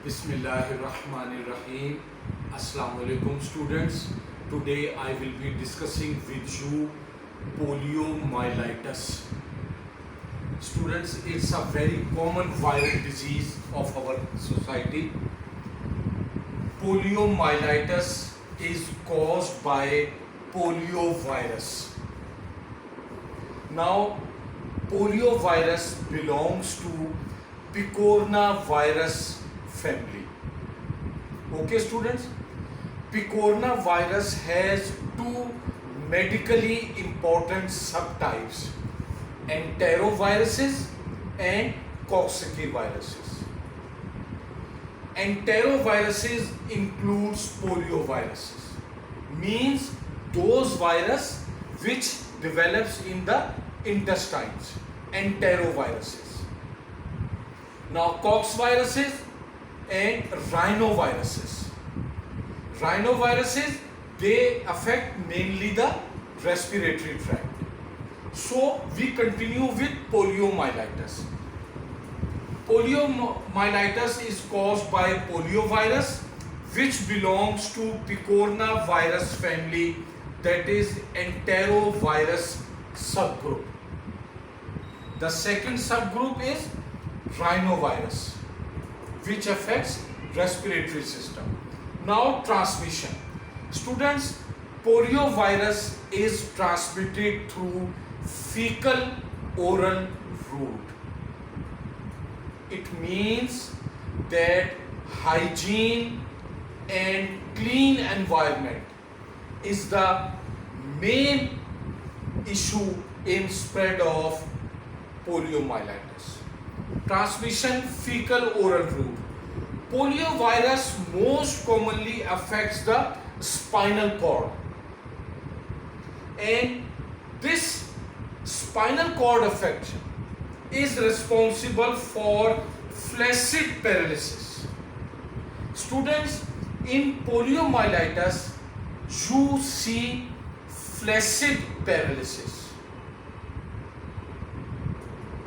Bismillahirrahmanirrahim. Assalamu alaikum students. Today I will be discussing with you poliomyelitis. Students, it's a very common viral disease of our society. Poliomyelitis is caused by poliovirus. Now, poliovirus belongs to picornavirus family. Okay students, picornavirus has two medically important subtypes, enteroviruses and Coxsackie viruses. Enteroviruses includes polioviruses, means those virus which develops in the intestines, enteroviruses. Now Cox viruses and rhinoviruses. Rhinoviruses, they affect mainly the respiratory tract. So we continue with poliomyelitis. Poliomyelitis is caused by poliovirus, which belongs to picornavirus family, that is enterovirus subgroup. The second subgroup is rhinovirus, which affects respiratory system. Now transmission. Students, poliovirus is transmitted through fecal oral route. It means that hygiene and clean environment is the main issue in spread of poliomyelitis. Transmission fecal oral route. Poliovirus most commonly affects the spinal cord, and this spinal cord affection is responsible for flaccid paralysis. Students, in poliomyelitis you see flaccid paralysis.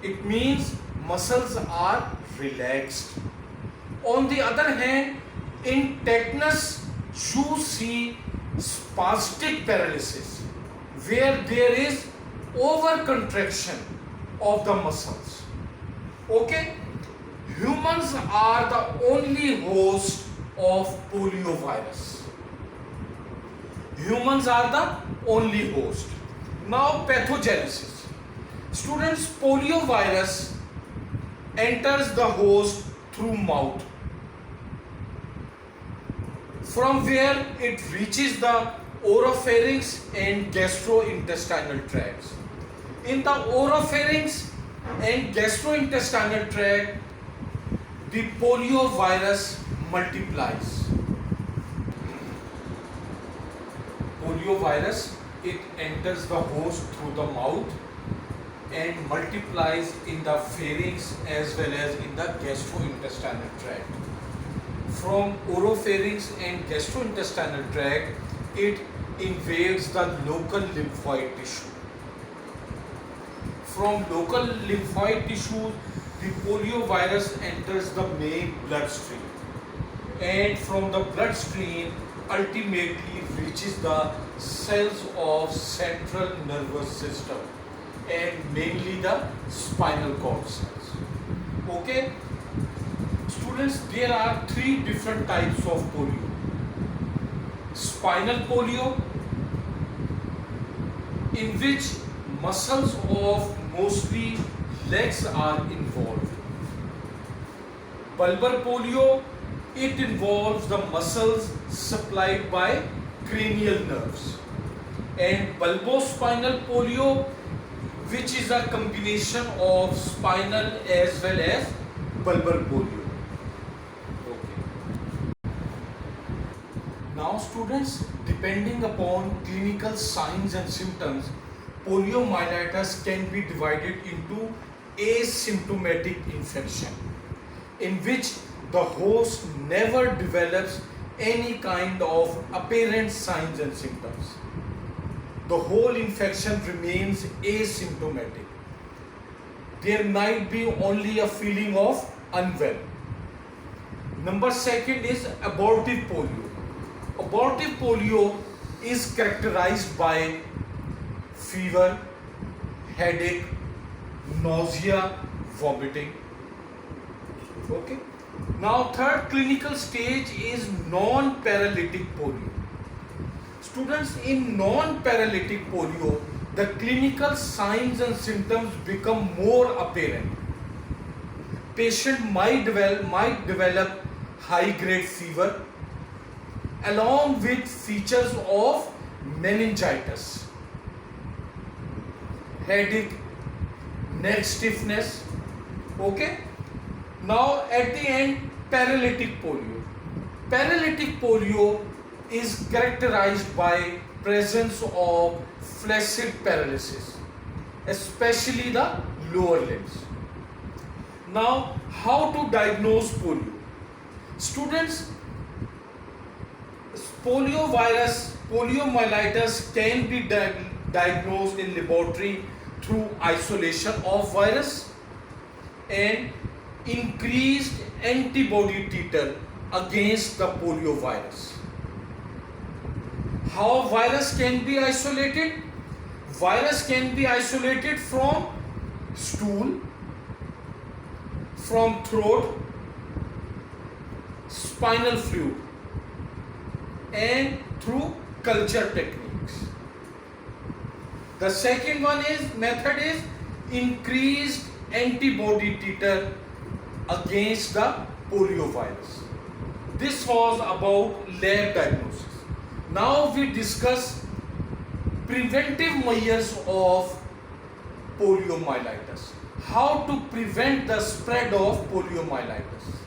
It means muscles are relaxed. On the other hand, in tetanus you see spastic paralysis, where there is over contraction of the muscles. Okay, humans are the only host of poliovirus. Humans are the only host. Now pathogenesis. Students, poliovirus enters the host through mouth, from where it reaches the oropharynx and gastrointestinal tracts. In the oropharynx and gastrointestinal tract, the poliovirus multiplies. Poliovirus, it enters the host through the mouth and multiplies in the pharynx as well as in the gastrointestinal tract. From oropharynx and gastrointestinal tract, it invades the local lymphoid tissue. From local lymphoid tissue, the poliovirus enters the main bloodstream, and from the bloodstream ultimately reaches the cells of central nervous system and mainly the spinal cord cells. Okay, students, there are three different types of polio. Spinal polio, in which muscles of mostly legs are involved. Bulbar polio, it involves the muscles supplied by cranial nerves. And bulbospinal polio, which is a combination of spinal as well as bulbar polio. Okay. Now students, depending upon clinical signs and symptoms, poliomyelitis can be divided into asymptomatic infection, in which the host never develops any kind of apparent signs and symptoms. The whole infection remains asymptomatic. There might be only a feeling of unwell. Number second is abortive polio. Abortive polio is characterized by fever, headache, nausea, vomiting. Okay. Now third clinical stage is non-paralytic polio. Students, in non-paralytic polio, the clinical signs and symptoms become more apparent. Patient might develop high-grade fever along with features of meningitis, headache, neck stiffness. Okay. Now at the end, paralytic polio. Paralytic polio is characterized by presence of flaccid paralysis, especially the lower limbs. Now, how to diagnose polio? Students, poliomyelitis can be diagnosed in laboratory through isolation of virus and increased antibody titer against the polio virus. How virus can be isolated? Virus can be isolated from stool, from throat, spinal fluid, and through culture techniques. The second method is increased antibody titer against the polio virus. This was about lab diagnosis. Now we discuss preventive measures of poliomyelitis. How to prevent the spread of poliomyelitis.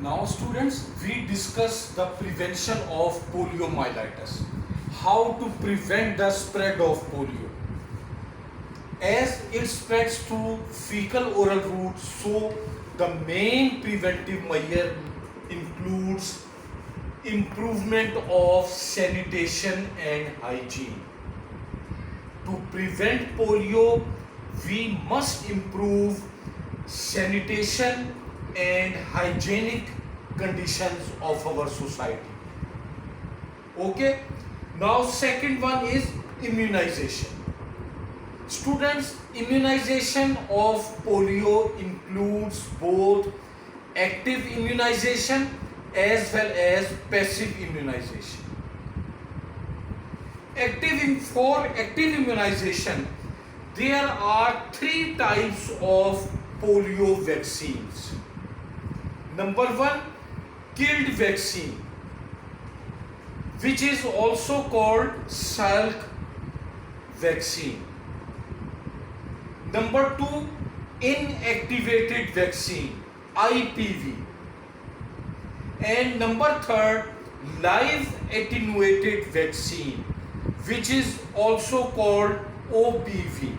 Now students, we discuss the prevention of poliomyelitis. How to prevent the spread of polio. As it spreads through fecal oral route, so the main preventive measure includes improvement of sanitation and hygiene. To prevent polio, we must improve sanitation and hygienic conditions of our society. Okay. Now second one is immunization. Students, immunization of polio includes both active immunization as well as passive immunization. For active immunization, there are three types of polio vaccines. Number one, killed vaccine, which is also called Salk vaccine. Number two, inactivated vaccine, IPV. And number third, live attenuated vaccine, which is also called OPV.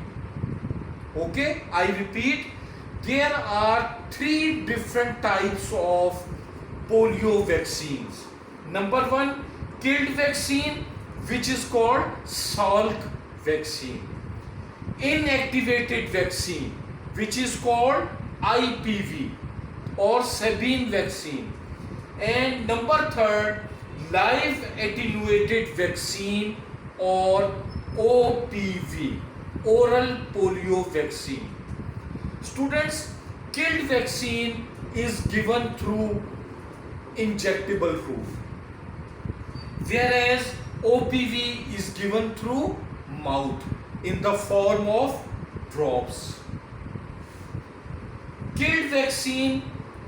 Okay, I repeat, there are three different types of polio vaccines. Number one, killed vaccine, which is called Salk vaccine. Inactivated vaccine, which is called IPV or Sabin vaccine. And number third, live attenuated vaccine or OPV, oral polio vaccine. Students, killed vaccine is given through injectable route, whereas OPV is given through mouth in the form of drops. Killed vaccine,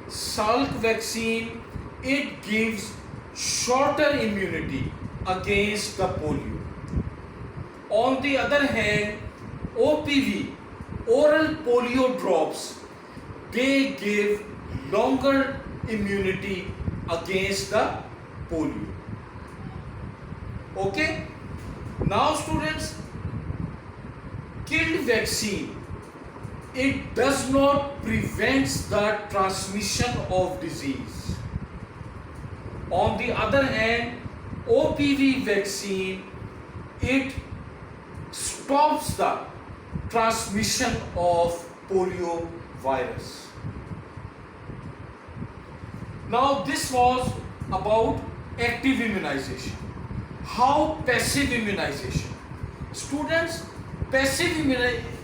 Salk vaccine, it gives shorter immunity against the polio. On the other hand, OPV, oral polio drops, they give longer immunity against the polio. Okay? Now students, killed vaccine, it does not prevent the transmission of disease. On the other hand, OPV vaccine, it stops the transmission of polio virus. Now this was about active immunization. How passive immunization? Students, passive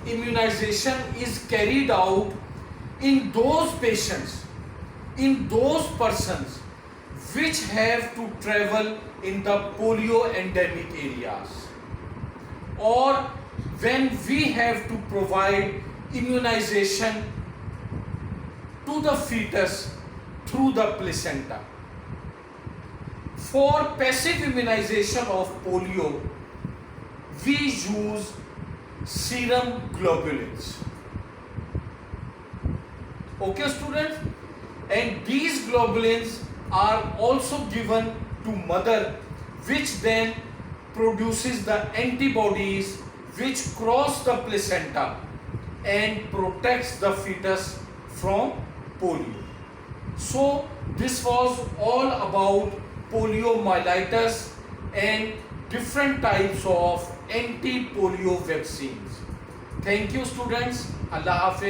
immunization is carried out in those patients, in those persons which have to travel in the polio endemic areas, or when we have to provide immunization to the fetus through the placenta. For passive immunization of polio, we use serum globulins. Okay, students? And these globulins are also given to mother, which then produces the antibodies which cross the placenta and protects the fetus from polio. So this was all about poliomyelitis and different types of anti-polio vaccines. Thank you, students. Allah Hafiz.